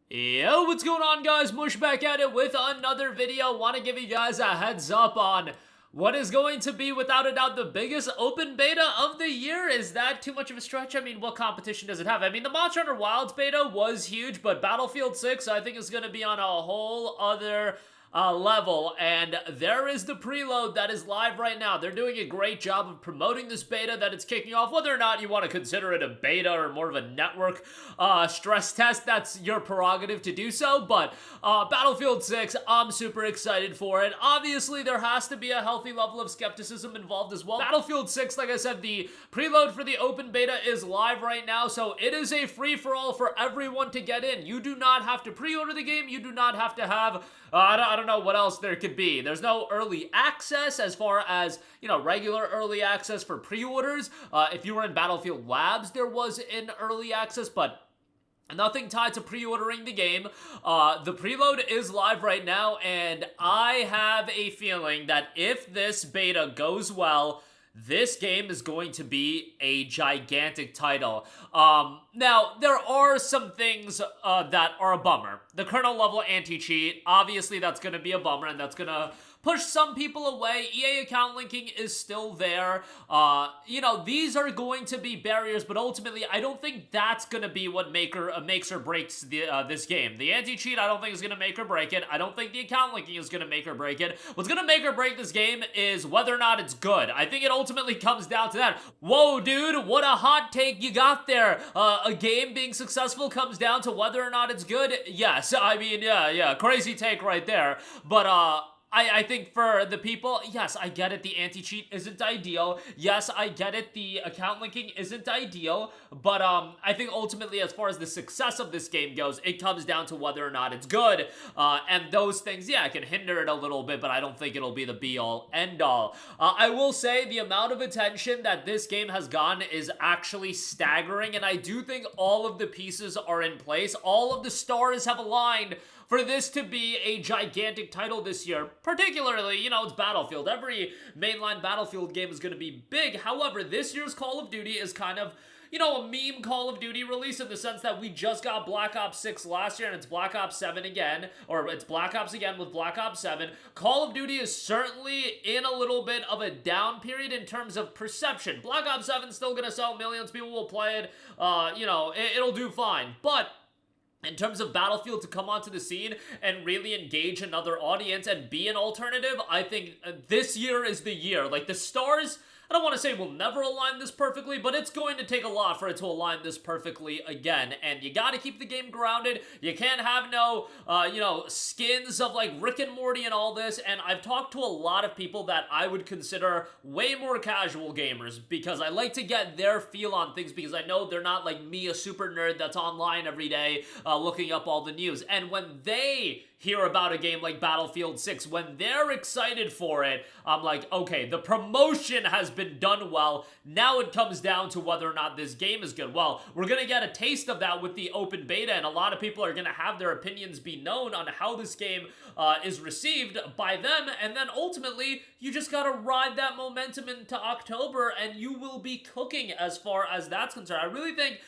Yo, what's going on, guys? Mush back at it with another video. Want to give you guys a heads up on what is going to be, without a doubt, the biggest open beta of the year. Is that too much of a stretch? I mean, what competition does it have? I mean, the Monster Hunter Wilds beta was huge, but Battlefield 6, I think, is going to be on a whole other level, and there is the preload that is live right now. They're doing a great job of promoting this beta that it's kicking off. Whether or not you want to consider it a beta or more of a network stress test, that's your prerogative to do so, but Battlefield 6, I'm super excited for it. Obviously, there has to be a healthy level of skepticism involved as well. Battlefield 6, like I said, the preload for the open beta is live right now, so it is a free-for-all for everyone to get in. You do not have to pre-order the game. You do not have to have I don't know what else there could be. There's no early access as far as, regular early access for pre-orders. If you were in Battlefield Labs, there was an early access, but nothing tied to pre-ordering the game. The preload is live right now, and I have a feeling that if this beta goes well, this game is going to be a gigantic title. Now, there are some things that are a bummer. The kernel level anti-cheat, obviously that's going to be a bummer, and that's going to push some people away. EA account linking is still there. These are going to be barriers, but ultimately, I don't think that's going to be what makes or breaks this game. The anti-cheat, I don't think is going to make or break it. I don't think the account linking is going to make or break it. What's going to make or break this game is whether or not it's good. I think it ultimately comes down to that. Whoa, dude, what a hot take you got there. A game being successful comes down to whether or not it's good. Yes, I mean, yeah, crazy take right there. But, I think for the people, yes, I get it, the anti-cheat isn't ideal. Yes, I get it, the account linking isn't ideal. But I think ultimately, as far as the success of this game goes, it comes down to whether or not it's good. And those things, yeah, can hinder it a little bit, but I don't think it'll be the be-all, end-all. I will say the amount of attention that this game has gotten is actually staggering, and I do think all of the pieces are in place. All of the stars have aligned for this to be a gigantic title this year. Particularly, it's Battlefield. Every mainline Battlefield game is going to be big. However, this year's Call of Duty is kind of, a meme Call of Duty release, in the sense that we just got Black Ops 6 last year, and it's Black Ops 7 again, or it's Black Ops again with Black Ops 7. Call of Duty is certainly in a little bit of a down period in terms of perception. Black Ops 7 is still going to sell millions. People will play it. It'll do fine. But in terms of Battlefield to come onto the scene and really engage another audience and be an alternative, I think this year is the year. Like, the stars, I don't want to say we'll never align this perfectly, but it's going to take a lot for it to align this perfectly again. And you got to keep the game grounded. You can't have no, skins of like Rick and Morty and all this. And I've talked to a lot of people that I would consider way more casual gamers, because I like to get their feel on things, because I know they're not like me, a super nerd that's online every day looking up all the news. And when they hear about a game like Battlefield 6, when they're excited for it, I'm like, okay, the promotion has been done well. Now it comes down to whether or not this game is good. Well, we're gonna get a taste of that with the open beta, and a lot of people are gonna have their opinions be known on how this game is received by them, and then ultimately, you just gotta ride that momentum into October, and you will be cooking as far as that's concerned. I really think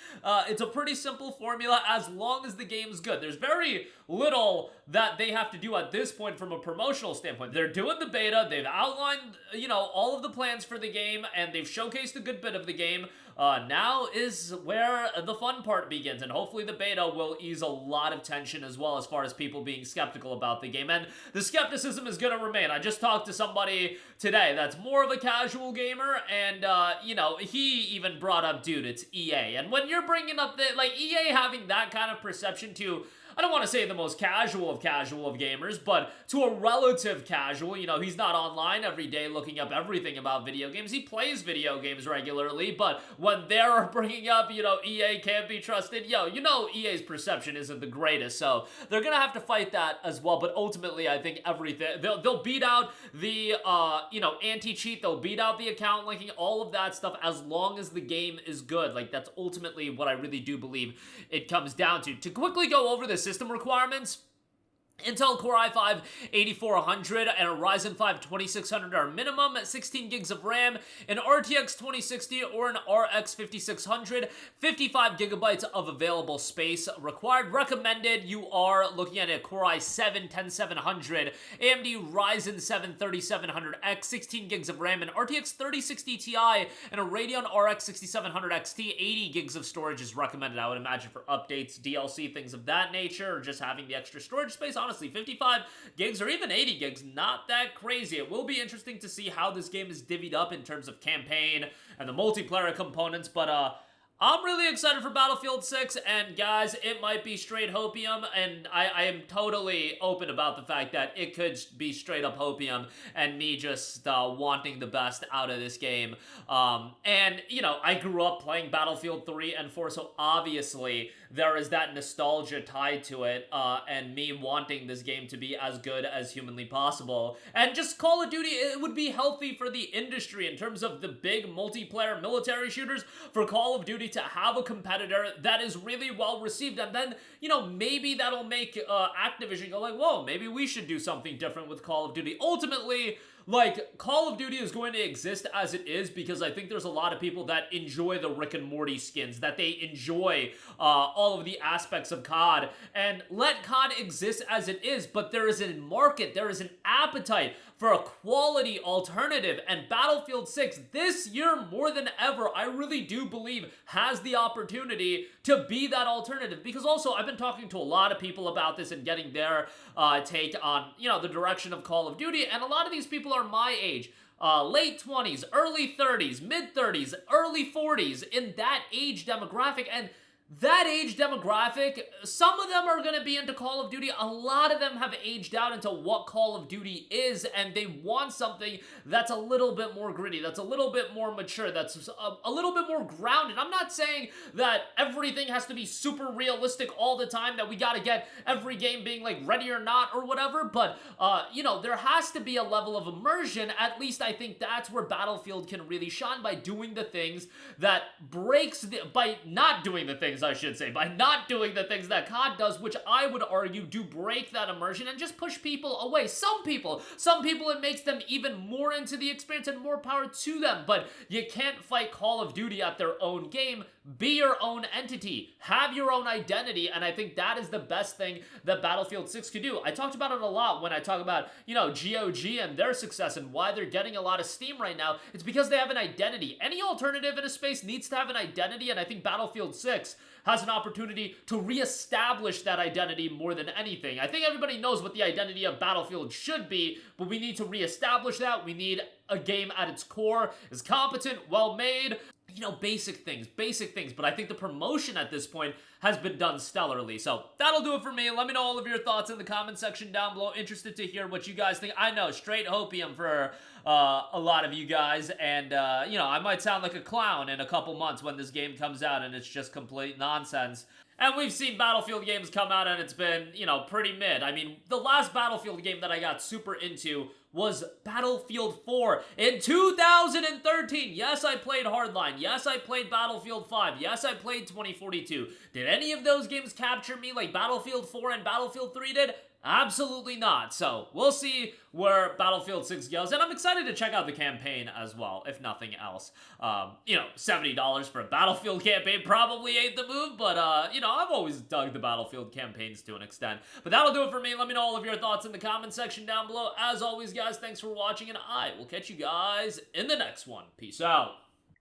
it's a pretty simple formula as long as the game's good. There's very little that they have to do at this point from a promotional standpoint. They're doing the beta, they've outlined, all of the plans for the game, and they've showcased a good bit of the game. Now is where the fun part begins, and hopefully the beta will ease a lot of tension as well, as far as people being skeptical about the game. And the skepticism is going to remain. I just talked to somebody today that's more of a casual gamer, and, he even brought up, dude, it's EA. And when you're bringing up EA having that kind of perception to, I don't want to say the most casual of gamers, but to a relative casual, he's not online every day looking up everything about video games. He plays video games regularly, but when they're bringing up, EA can't be trusted, EA's perception isn't the greatest, so they're gonna have to fight that as well. But ultimately, I think everything, they'll beat out the, anti-cheat, they'll beat out the account linking, all of that stuff, as long as the game is good. Like, that's ultimately what I really do believe it comes down to. To quickly go over the system requirements, Intel Core i5 8400 and a Ryzen 5 2600 are minimum, 16 gigs of RAM, an RTX 2060 or an RX 5600, 55 gigabytes of available space required. Recommended, you are looking at a Core i7 10700, AMD Ryzen 7 3700X, 16 gigs of RAM, an RTX 3060 Ti, and a Radeon RX 6700 XT. 80 gigs of storage is recommended, I would imagine, for updates, DLC, things of that nature, or just having the extra storage space. Honestly, 55 gigs or even 80 gigs, not that crazy. It will be interesting to see how this game is divvied up in terms of campaign and the multiplayer components, but I'm really excited for Battlefield 6, and guys, it might be straight hopium, and I am totally open about the fact that it could be straight up hopium and me just wanting the best out of this game. And, you know, I grew up playing Battlefield 3 and 4, so obviously there is that nostalgia tied to it, and me wanting this game to be as good as humanly possible. And just Call of Duty, it would be healthy for the industry in terms of the big multiplayer military shooters, for Call of Duty to have a competitor that is really well received, and then, you know, maybe that'll make Activision go like, whoa, maybe we should do something different with Call of Duty. Ultimately, like, Call of Duty is going to exist as it is because I think there's a lot of people that enjoy the Rick and Morty skins, that they enjoy all of the aspects of COD, and let COD exist as it is, but there is a market, there is an appetite for a quality alternative, and Battlefield 6 this year more than ever, I really do believe has the opportunity to be that alternative, because also I've been talking to a lot of people about this and getting their take on, you know, the direction of Call of Duty, and a lot of these people are my age. Late 20s, early 30s, mid 30s, early 40s, in that age demographic, and that age demographic, some of them are going to be into Call of Duty. A lot of them have aged out into what Call of Duty is, and they want something that's a little bit more gritty, that's a little bit more mature, that's a little bit more grounded. I'm not saying that everything has to be super realistic all the time, that we got to get every game being like Ready or Not or whatever, but, you know, there has to be a level of immersion. At least I think that's where Battlefield can really shine, by doing the things that by not doing the things, I should say, by not doing the things that COD does, which I would argue do break that immersion and just push people away. Some people it makes them even more into the experience, and more power to them, but you can't fight Call of Duty at their own game. Be your own entity, have your own identity, and I think that is the best thing that Battlefield 6 could do. I talked about it a lot when I talk about, you know, GOG and their success and why they're getting a lot of steam right now. It's because they have an identity. Any alternative in a space needs to have an identity, and I think Battlefield 6 has an opportunity to reestablish that identity more than anything. I think everybody knows what the identity of Battlefield should be, but we need to reestablish that. We need a game at its core is competent, well made, you know, basic things, but I think the promotion at this point has been done stellarly. So that'll do it for me. Let me know all of your thoughts in the comment section down below. Interested to hear what you guys think. I know, straight hopium for a lot of you guys, and you know, I might sound like a clown in a couple months when this game comes out and it's just complete nonsense. And we've seen Battlefield games come out and it's been, you know, pretty mid. I mean, the last Battlefield game that I got super into was Battlefield 4 in 2013. Yes, I played Hardline. Yes, I played Battlefield 5. Yes, I played 2042. Did any of those games capture me like Battlefield 4 and Battlefield 3 did? Absolutely not. So we'll see where Battlefield 6 goes, and I'm excited to check out the campaign as well, if nothing else. You know, $70 for a Battlefield campaign probably ain't the move, but you know, I've always dug the Battlefield campaigns to an extent. But that'll do it for me. Let me know all of your thoughts in the comment section down below. As always, guys, thanks for watching, and I will catch you guys in the next one. Peace out.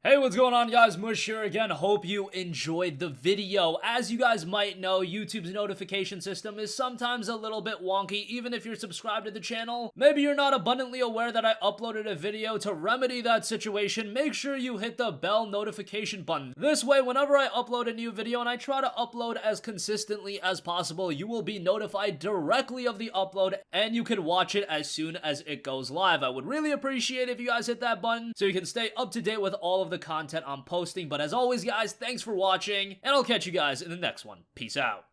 Hey, what's going on, guys? Mush here again. Hope you enjoyed the video. As you guys might know, YouTube's notification system is sometimes a little bit wonky, even if you're subscribed to the channel. Maybe you're not abundantly aware that I uploaded a video. To remedy that situation, make sure you hit the bell notification button. This way, whenever I upload a new video, and I try to upload as consistently as possible, you will be notified directly of the upload, and you can watch it as soon as it goes live. I would really appreciate if you guys hit that button so you can stay up to date with all of the content I'm posting. But as always, guys, thanks for watching, and I'll catch you guys in the next one. Peace out.